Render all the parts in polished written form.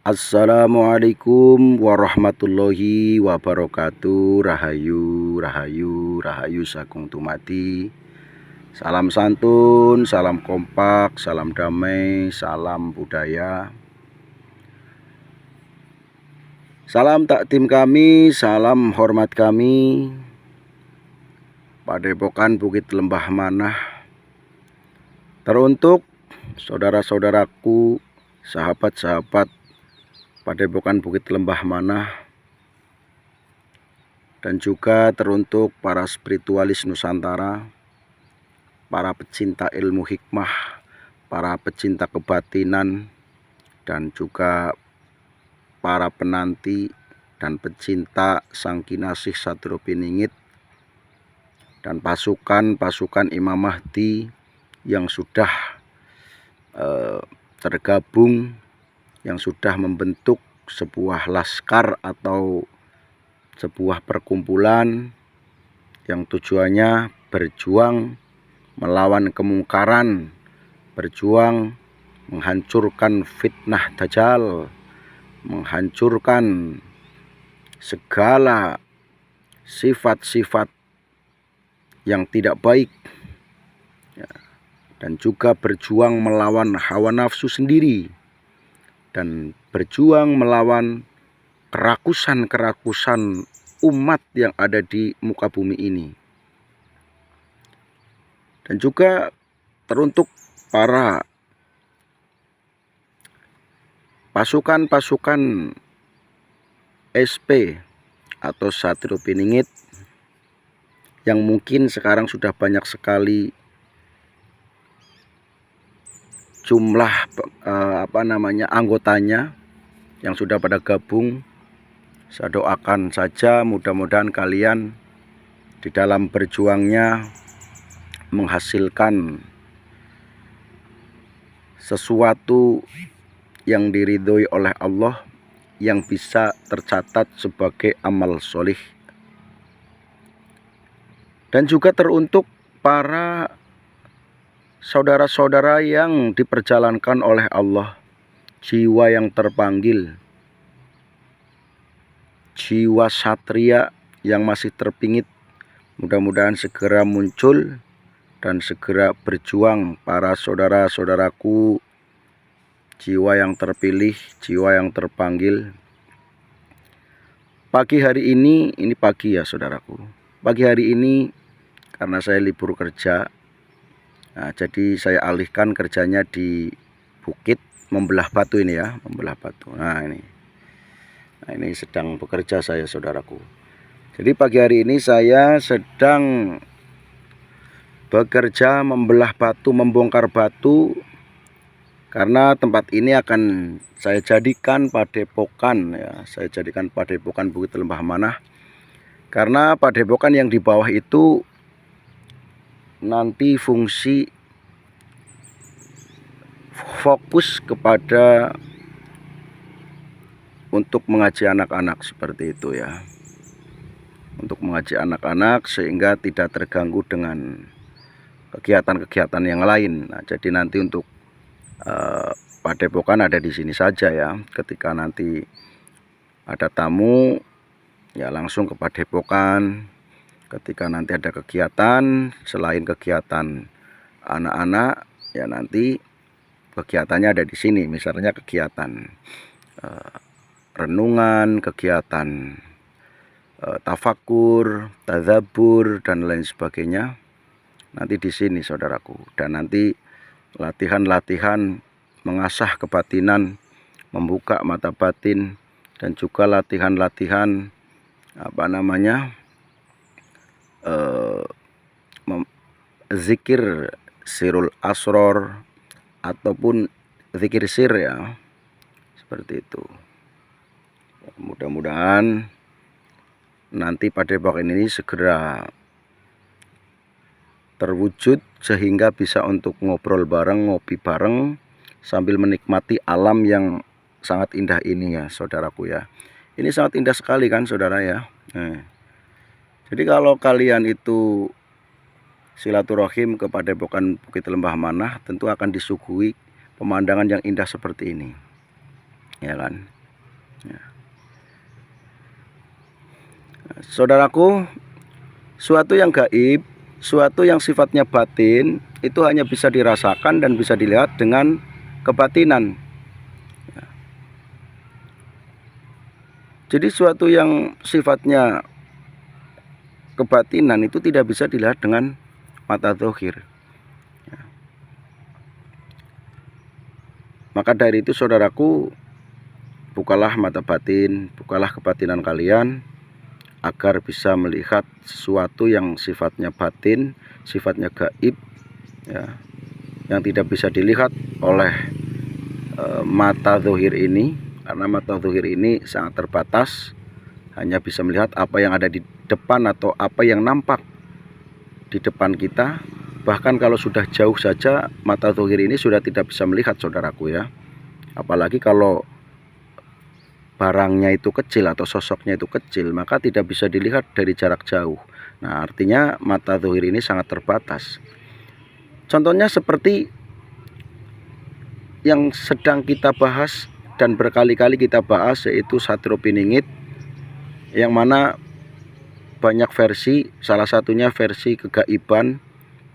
Assalamualaikum warahmatullahi wabarakatuh. Rahayu, rahayu, rahayu sakung tumati. Salam santun, salam kompak, salam damai, salam budaya. Salam takdim kami, salam hormat kami. Padepokan Bukit Lembah Manah. Teruntuk saudara-saudaraku, sahabat-sahabat Padepokan Bukit Lembah Manah, dan juga teruntuk para spiritualis Nusantara, para pecinta ilmu hikmah, para pecinta kebatinan, dan juga para penanti dan pecinta Sang Kinasih Sadro Piningit dan pasukan-pasukan Imam Mahdi yang sudah tergabung, yang sudah membentuk sebuah laskar atau sebuah perkumpulan yang tujuannya berjuang melawan kemungkaran, berjuang menghancurkan fitnah dajjal, menghancurkan segala sifat-sifat yang tidak baik, dan juga berjuang melawan hawa nafsu sendiri, dan berjuang melawan kerakusan-kerakusan umat yang ada di muka bumi ini. Dan juga teruntuk para pasukan-pasukan SP atau Sadro Piningit yang mungkin sekarang sudah banyak sekali jumlah anggotanya yang sudah pada gabung. Saya doakan saja mudah-mudahan kalian di dalam berjuangnya menghasilkan sesuatu yang diridhoi oleh Allah, yang bisa tercatat sebagai amal solih. Dan juga teruntuk para saudara-saudara yang diperjalankan oleh Allah, jiwa yang terpanggil, jiwa satria yang masih terpingit, mudah-mudahan segera muncul dan segera berjuang. Para saudara-saudaraku, jiwa yang terpilih, jiwa yang terpanggil. Pagi hari ini pagi ya saudaraku, pagi hari ini karena saya libur kerja, nah, jadi saya alihkan kerjanya di bukit membelah batu ini ya, membelah batu. Nah ini sedang bekerja saya saudaraku. Jadi pagi hari ini saya sedang bekerja membelah batu, membongkar batu, karena tempat ini akan saya jadikan padepokan ya, saya jadikan padepokan Bukit Lembah Manah. Karena padepokan yang di bawah itu nanti fungsi fokus kepada untuk mengaji anak-anak seperti itu ya, untuk mengaji anak-anak sehingga tidak terganggu dengan kegiatan-kegiatan yang lain. Nah, jadi nanti untuk padepokan ada di sini saja ya. Ketika nanti ada tamu ya langsung ke padepokan. Ketika nanti ada kegiatan selain kegiatan anak-anak ya, nanti kegiatannya ada di sini. Misalnya kegiatan renungan, kegiatan tafakur, tadzabur dan lain sebagainya nanti di sini saudaraku. Dan nanti latihan-latihan mengasah kebatinan, membuka mata batin, dan juga latihan-latihan zikir sirul asror ataupun zikir sir ya, seperti itu. Mudah-mudahan nanti padepokan ini segera terwujud sehingga bisa untuk ngobrol bareng, ngopi bareng sambil menikmati alam yang sangat indah ini ya saudaraku ya. Ini sangat indah sekali kan saudara ya. Jadi kalau kalian itu silaturahim ke Padepokan Bukit Lembah Manah, tentu akan disuguhi pemandangan yang indah seperti ini, ya kan. Saudaraku, suatu yang gaib, suatu yang sifatnya batin, itu hanya bisa dirasakan dan bisa dilihat dengan kebatinan. Jadi suatu yang sifatnya kebatinan itu tidak bisa dilihat dengan mata zahir. Maka dari itu saudaraku, bukalah mata batin, bukalah kebatinan kalian, agar bisa melihat sesuatu yang sifatnya batin, sifatnya gaib, ya, yang tidak bisa dilihat oleh mata zahir ini, karena mata zahir ini sangat terbatas, hanya bisa melihat apa yang ada di depan atau apa yang nampak di depan kita. Bahkan kalau sudah jauh saja, mata zahir ini sudah tidak bisa melihat, saudaraku ya. Apalagi kalau barangnya itu kecil atau sosoknya itu kecil, maka tidak bisa dilihat dari jarak jauh. Nah, artinya mata zahir ini sangat terbatas. Contohnya seperti yang sedang kita bahas dan berkali-kali kita bahas, yaitu Satrio-Piningit, yang mana banyak versi, salah satunya versi kegaiban.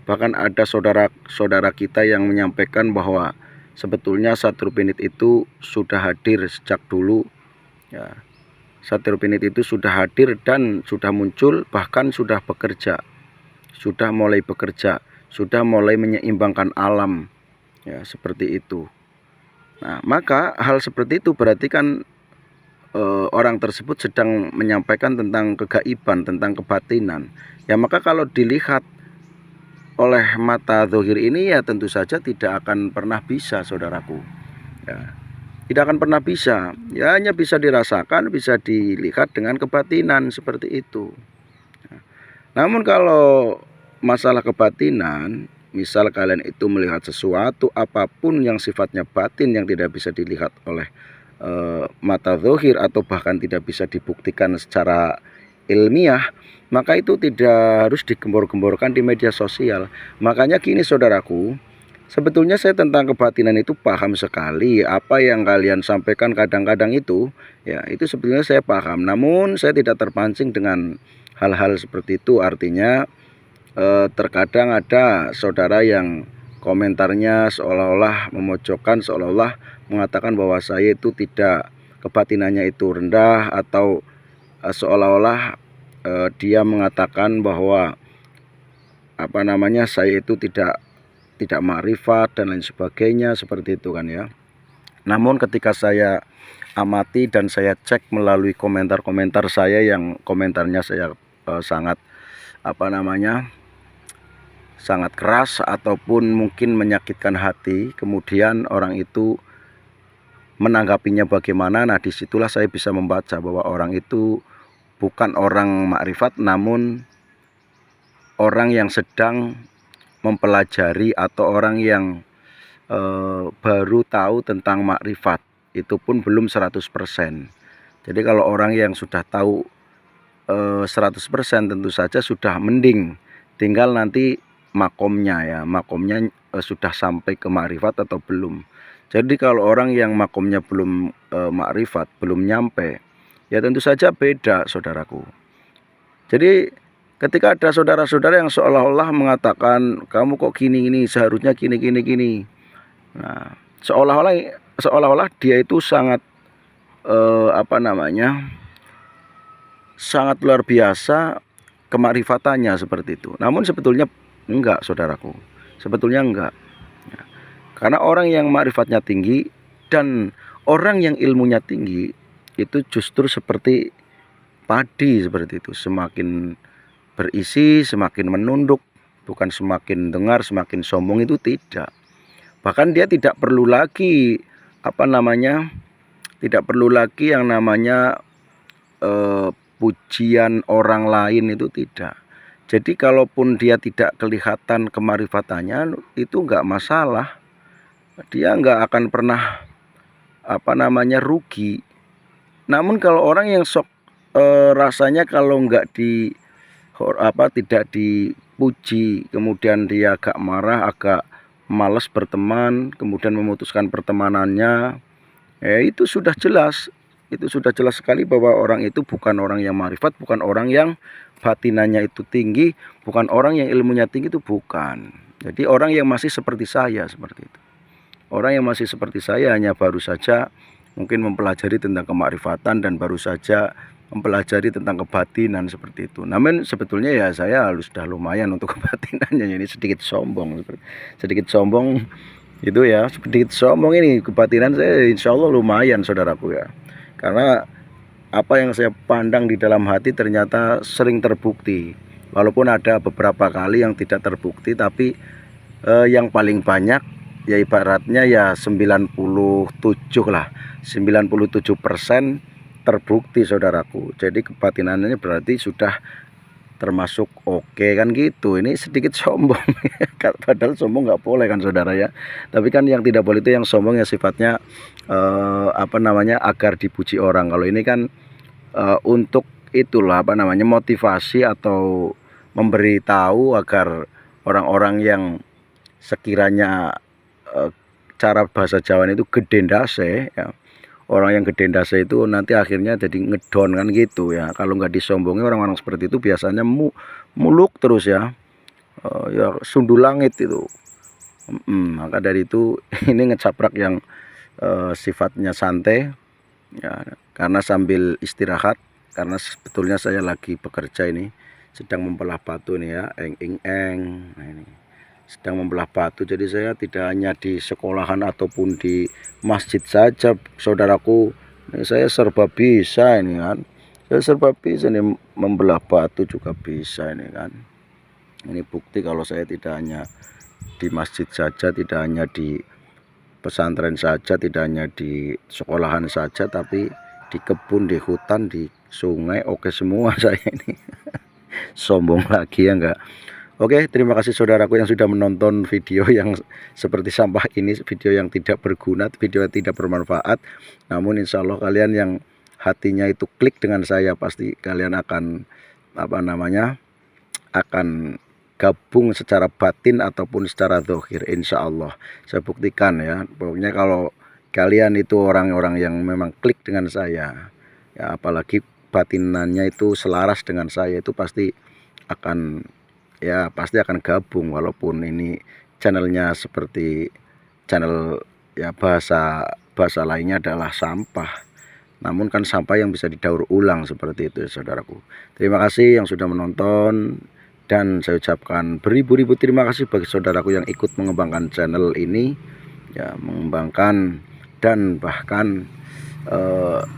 Bahkan ada saudara-saudara kita yang menyampaikan bahwa sebetulnya Satrio-Piningit itu sudah hadir sejak dulu. Ya, Satrio-Piningit itu sudah hadir dan sudah muncul, bahkan sudah bekerja, sudah mulai bekerja, sudah mulai menyeimbangkan alam, ya seperti itu. Nah, maka hal seperti itu berarti kan orang tersebut sedang menyampaikan tentang kegaiban, tentang kebatinan. Ya, maka kalau dilihat oleh mata zahir ini, ya tentu saja tidak akan pernah bisa, saudaraku. Ya, tidak akan pernah bisa, ya hanya bisa dirasakan, bisa dilihat dengan kebatinan seperti itu. Namun kalau masalah kebatinan, misal kalian itu melihat sesuatu apapun yang sifatnya batin, yang tidak bisa dilihat oleh mata zahir atau bahkan tidak bisa dibuktikan secara ilmiah, maka itu tidak harus digembor-gemborkan di media sosial. Makanya gini saudaraku, sebetulnya saya tentang kebatinan itu paham sekali. Apa yang kalian sampaikan kadang-kadang itu, ya itu sebetulnya saya paham. Namun saya tidak terpancing dengan hal-hal seperti itu. Artinya terkadang ada saudara yang komentarnya seolah-olah memojokkan, seolah-olah mengatakan bahwa saya itu tidak, kebatinannya itu rendah, atau seolah-olah dia mengatakan bahwa saya itu tidak ma'rifat dan lain sebagainya, seperti itu kan ya. Namun ketika saya amati dan saya cek melalui komentar-komentar saya, yang komentarnya saya sangat sangat keras ataupun mungkin menyakitkan hati, kemudian orang itu menanggapinya bagaimana. Nah, disitulah saya bisa membaca bahwa orang itu bukan orang makrifat, namun orang yang sedang mempelajari atau orang yang baru tahu tentang makrifat. Itu pun belum 100%. Jadi kalau orang yang sudah tahu 100% tentu saja sudah mending, tinggal nanti makomnya ya, makomnya sudah sampai ke makrifat atau belum. Jadi kalau orang yang makomnya belum makrifat, belum nyampe, ya tentu saja beda, saudaraku. Jadi ketika ada saudara-saudara yang seolah-olah mengatakan kamu kok gini-gini, seharusnya gini-gini. Nah, seolah-olah dia itu sangat sangat luar biasa kemakrifatannya seperti itu. Namun sebetulnya enggak, saudaraku. Sebetulnya enggak. Karena orang yang makrifatnya tinggi dan orang yang ilmunya tinggi itu justru seperti padi, seperti itu. Semakin berisi, semakin menunduk, bukan semakin dengar, semakin sombong, itu tidak. Bahkan dia tidak perlu lagi tidak perlu lagi yang namanya pujian orang lain, itu tidak. Jadi kalaupun dia tidak kelihatan kemarifatannya, itu enggak masalah. Dia enggak akan pernah rugi. Namun kalau orang yang sok rasanya kalau enggak tidak dipuji, kemudian dia agak marah, agak malas berteman, kemudian memutuskan pertemanannya, itu sudah jelas itu sudah jelas sekali bahwa orang itu bukan orang yang ma'rifat, bukan orang yang batinannya itu tinggi, bukan orang yang ilmunya tinggi, itu bukan. Jadi orang yang masih seperti saya, seperti itu. Orang yang masih seperti saya hanya baru saja mungkin mempelajari tentang kemarifatan dan baru saja mempelajari tentang kebatinan seperti itu. Namun sebetulnya ya saya sudah lumayan untuk kebatinannya. Ini sedikit sombong, itu ya, sedikit sombong ini kebatinan saya, insya Allah lumayan saudaraku ya. Karena apa yang saya pandang di dalam hati ternyata sering terbukti. Walaupun ada beberapa kali yang tidak terbukti, tapi yang paling banyak ya ibaratnya ya 97 lah, 97% terbukti saudaraku. Jadi kebatinannya berarti sudah termasuk oke kan gitu. Ini sedikit sombong padahal sombong nggak boleh kan saudara ya. Tapi kan yang tidak boleh itu yang sombong ya sifatnya apa namanya, agar dipuji orang. Kalau ini kan untuk itulah apa namanya, motivasi atau memberitahu agar orang-orang yang sekiranya cara bahasa Jawa itu gedendase ya. Orang yang gedendase itu nanti akhirnya jadi ngedon kan gitu ya. Kalau nggak disombongi orang-orang seperti itu biasanya muluk terus ya. Ya sundu langit itu. Maka dari itu ini ngecaprak yang sifatnya santai ya, karena sambil istirahat, karena sebetulnya saya lagi bekerja ini, sedang membelah batu nih ya, nah ini sedang membelah batu. Jadi saya tidak hanya di sekolahan ataupun di masjid saja saudaraku, ini saya serba bisa ini kan, saya serba bisa nih, membelah batu juga bisa ini kan. Ini bukti kalau saya tidak hanya di masjid saja, tidak hanya di pesantren saja, tidak hanya di sekolahan saja, tapi di kebun, di hutan, di sungai, oke semua saya ini. Sombong lagi ya enggak. Oke, terima kasih saudaraku yang sudah menonton video yang seperti sampah ini, video yang tidak berguna, video yang tidak bermanfaat. Namun insya Allah kalian yang hatinya itu klik dengan saya, pasti kalian akan apa namanya, akan gabung secara batin ataupun secara zahir, insya Allah. Saya buktikan ya, pokoknya kalau kalian itu orang-orang yang memang klik dengan saya ya, apalagi batinannya itu selaras dengan saya, itu pasti akan gabung. Walaupun ini channelnya seperti channel ya bahasa lainnya adalah sampah, namun kan sampah yang bisa didaur ulang seperti itu ya, saudaraku. Terima kasih yang sudah menonton, dan saya ucapkan beribu-ribu terima kasih bagi saudaraku yang ikut mengembangkan channel ini ya, mengembangkan dan bahkan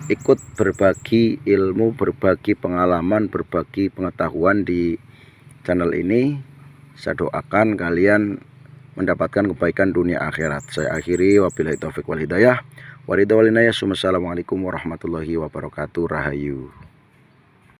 ikut berbagi ilmu, berbagi pengalaman, berbagi pengetahuan di channel ini. Saya doakan kalian mendapatkan kebaikan dunia akhirat. Saya akhiri, wabillahi taufik wal hidayah. Wassalamualaikum warahmatullahi wabarakatuh. Rahayu.